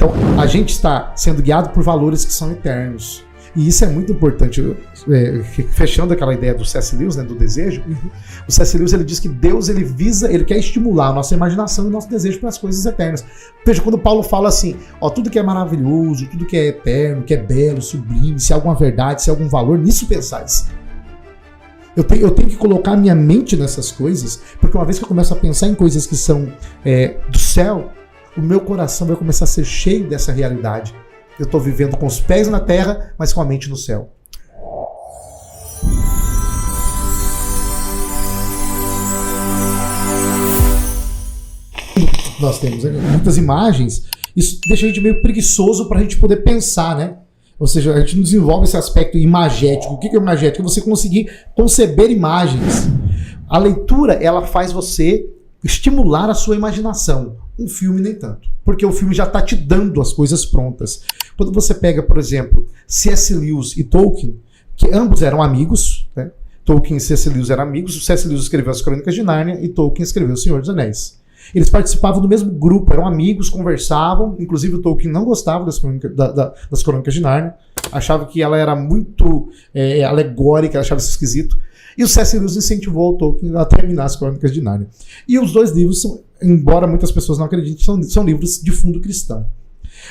Então, a gente está sendo guiado por valores que são eternos. E isso é muito importante. Fechando aquela ideia do C.S. Lewis, né, do desejo, o C.S. Lewis ele diz que Deus ele quer estimular a nossa imaginação e o nosso desejo para as coisas eternas. Veja, quando Paulo fala assim, tudo que é maravilhoso, tudo que é eterno, que é belo, sublime, se há alguma verdade, se há algum valor, nisso pensais. Eu tenho que colocar minha mente nessas coisas, porque uma vez que eu começo a pensar em coisas que são do céu, o meu coração vai começar a ser cheio dessa realidade. Eu estou vivendo com os pés na terra, mas com a mente no céu. Nós temos muitas imagens, isso deixa a gente meio preguiçoso para a gente poder pensar, né? Ou seja, a gente não desenvolve esse aspecto imagético. O que é imagético? É você conseguir conceber imagens. A leitura, ela faz você estimular a sua imaginação. Um filme nem tanto, porque o filme já está te dando as coisas prontas. Quando você pega, por exemplo, C.S. Lewis e Tolkien, que ambos eram amigos, né? Tolkien e C.S. Lewis eram amigos, o C.S. Lewis escreveu as Crônicas de Nárnia e Tolkien escreveu O Senhor dos Anéis. Eles participavam do mesmo grupo, eram amigos, conversavam, inclusive o Tolkien não gostava das Crônicas de Nárnia, achava que ela era muito alegórica, achava isso esquisito. E o C.S. Lewis incentivou o Tolkien a terminar as Crônicas de Nárnia. E os dois livros, embora muitas pessoas não acreditem, são livros de fundo cristão.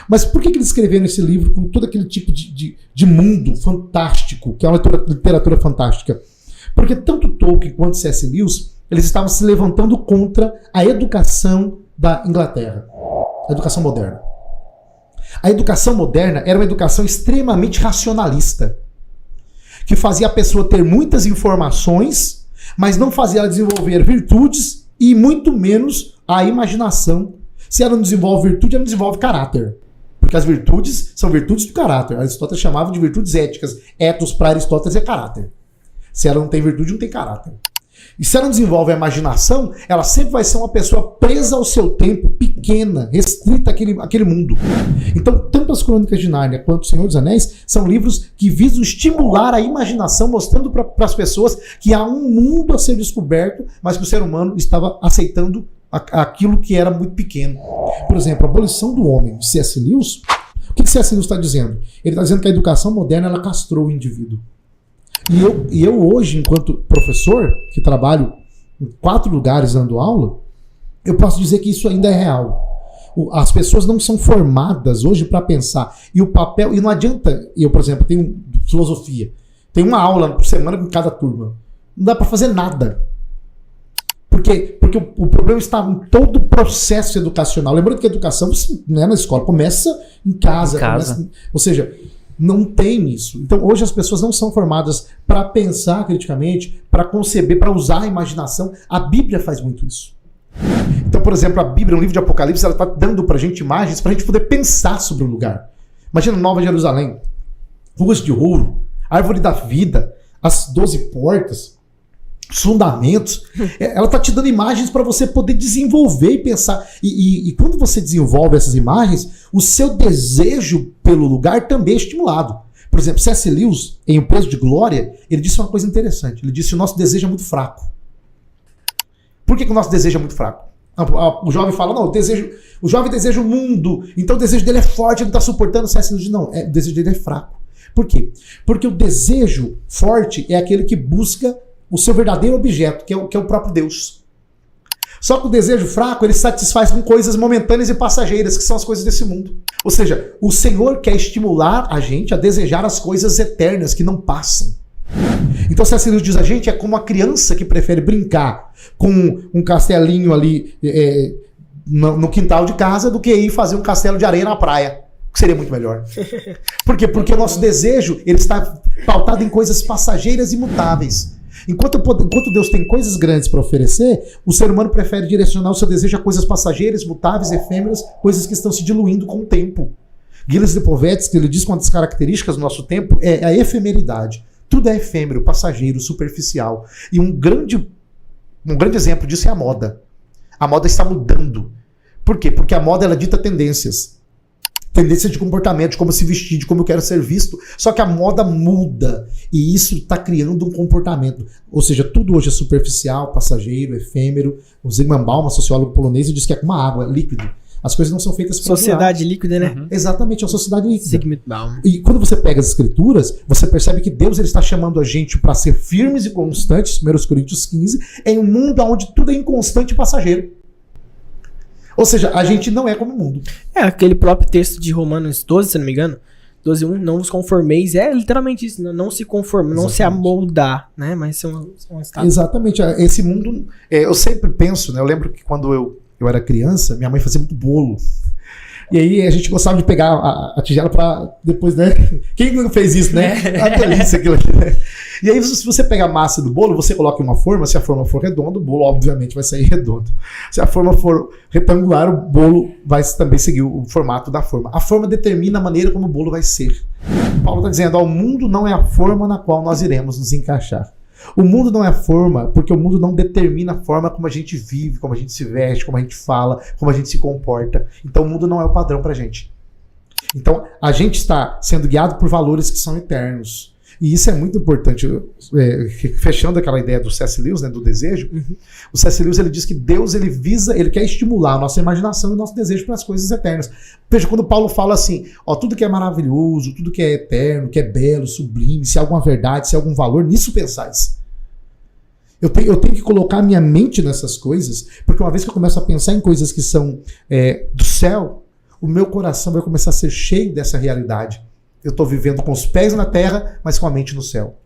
Mas por que eles escreveram esse livro com todo aquele tipo de mundo fantástico, que é uma literatura fantástica? Porque tanto Tolkien quanto C.S. Lewis, eles estavam se levantando contra a educação da Inglaterra, a educação moderna. A educação moderna era uma educação extremamente racionalista, que fazia a pessoa ter muitas informações, mas não fazia ela desenvolver virtudes e muito menos a imaginação. Se ela não desenvolve virtude, ela não desenvolve caráter. Porque as virtudes são virtudes do caráter. Aristóteles chamava de virtudes éticas. Ethos para Aristóteles é caráter. Se ela não tem virtude, não tem caráter. E se ela não desenvolve a imaginação, ela sempre vai ser uma pessoa presa ao seu tempo, pequena, restrita àquele mundo. Então, tanto as Crônicas de Nárnia quanto O Senhor dos Anéis são livros que visam estimular a imaginação, mostrando para as pessoas que há um mundo a ser descoberto, mas que o ser humano estava aceitando aquilo que era muito pequeno. Por exemplo, a Abolição do Homem, de C.S. Lewis. O que C.S. Lewis está dizendo? Ele está dizendo que a educação moderna ela castrou o indivíduo. E eu hoje, enquanto professor, que trabalho em 4 lugares dando aula, eu posso dizer que isso ainda é real. As pessoas não são formadas hoje para pensar. E o papel... E não adianta... Eu, por exemplo, tenho filosofia. Tem uma aula por semana em cada turma. Não dá para fazer nada. Porque o problema está em todo o processo educacional. Lembrando que a educação não é na escola. Começa em casa. Ou seja... Não tem isso. Então, hoje as pessoas não são formadas para pensar criticamente, para conceber, para usar a imaginação. A Bíblia faz muito isso. Então, por exemplo, a Bíblia, no livro de Apocalipse, ela está dando para a gente imagens para a gente poder pensar sobre o lugar. Imagina Nova Jerusalém, ruas de ouro, árvore da vida, as 12 portas, os fundamentos. Ela está te dando imagens para você poder desenvolver e pensar. E quando você desenvolve essas imagens, o seu desejo pelo lugar também é estimulado. Por exemplo, C.S. Lewis, em O Peso de Glória, ele disse uma coisa interessante. Ele disse que o nosso desejo é muito fraco. Por que o nosso desejo é muito fraco? O jovem fala, não, o jovem deseja o mundo, então o desejo dele é forte, ele não está suportando. C.S. Lewis diz, não, o desejo dele é fraco. Por quê? Porque o desejo forte é aquele que busca o seu verdadeiro objeto, que é o próprio Deus. Só que o desejo fraco, ele se satisfaz com coisas momentâneas e passageiras, que são as coisas desse mundo. Ou seja, o Senhor quer estimular a gente a desejar as coisas eternas, que não passam. Então, C.S. Lewis diz a gente é como a criança que prefere brincar com um castelinho ali no quintal de casa do que ir fazer um castelo de areia na praia, que seria muito melhor. Por quê? Porque o nosso desejo ele está pautado em coisas passageiras e mutáveis. Enquanto Deus tem coisas grandes para oferecer, o ser humano prefere direcionar o seu desejo a coisas passageiras, mutáveis, efêmeras, coisas que estão se diluindo com o tempo. Gilles Lipovetsky, ele diz que uma das características do nosso tempo é a efemeridade. Tudo é efêmero, passageiro, superficial. E um grande exemplo disso é a moda. A moda está mudando. Por quê? Porque a moda ela dita tendências. Tendência de comportamento, de como se vestir, de como eu quero ser visto. Só que a moda muda. E isso está criando um comportamento. Ou seja, tudo hoje é superficial, passageiro, efêmero. O Zygmunt Bauman, sociólogo polonês, diz que é como uma água, líquido. As coisas não são feitas para Sociedade líquida, né? Exatamente, é uma sociedade líquida. Sigmund Bauman. E quando você pega as escrituras, você percebe que Deus ele está chamando a gente para ser firmes e constantes, 1 Coríntios 15, em um mundo onde tudo é inconstante e passageiro. Ou seja, a gente não é como o mundo. É, aquele próprio texto de Romanos 12, se não me engano, 12:1, não vos conformeis, é literalmente isso, não se conformar, não se amoldar, né? Mas são estados. Exatamente, esse mundo, eu sempre penso, né? Eu lembro que quando eu era criança, minha mãe fazia muito bolo. E aí a gente gostava de pegar a tigela pra depois, né? Quem nunca fez isso, né? A delícia aquilo aqui, né? E aí se você pega a massa do bolo, você coloca em uma forma, se a forma for redonda, o bolo obviamente vai sair redondo. Se a forma for retangular, o bolo vai também seguir o formato da forma. A forma determina a maneira como o bolo vai ser. Paulo está dizendo, o mundo não é a forma na qual nós iremos nos encaixar. O mundo não é a forma, porque o mundo não determina a forma como a gente vive, como a gente se veste, como a gente fala, como a gente se comporta. Então o mundo não é o padrão pra gente. Então a gente está sendo guiado por valores que são eternos. E isso é muito importante. Fechando aquela ideia do C.S. Lewis, né, do desejo, o C.S. Lewis ele diz que Deus ele quer estimular a nossa imaginação e o nosso desejo para as coisas eternas. Veja, quando Paulo fala assim, tudo que é maravilhoso, tudo que é eterno, que é belo, sublime, se há alguma verdade, se há algum valor, nisso pensais. Eu tenho que colocar minha mente nessas coisas, porque uma vez que eu começo a pensar em coisas que são do céu, o meu coração vai começar a ser cheio dessa realidade. Eu estou vivendo com os pés na terra, mas com a mente no céu.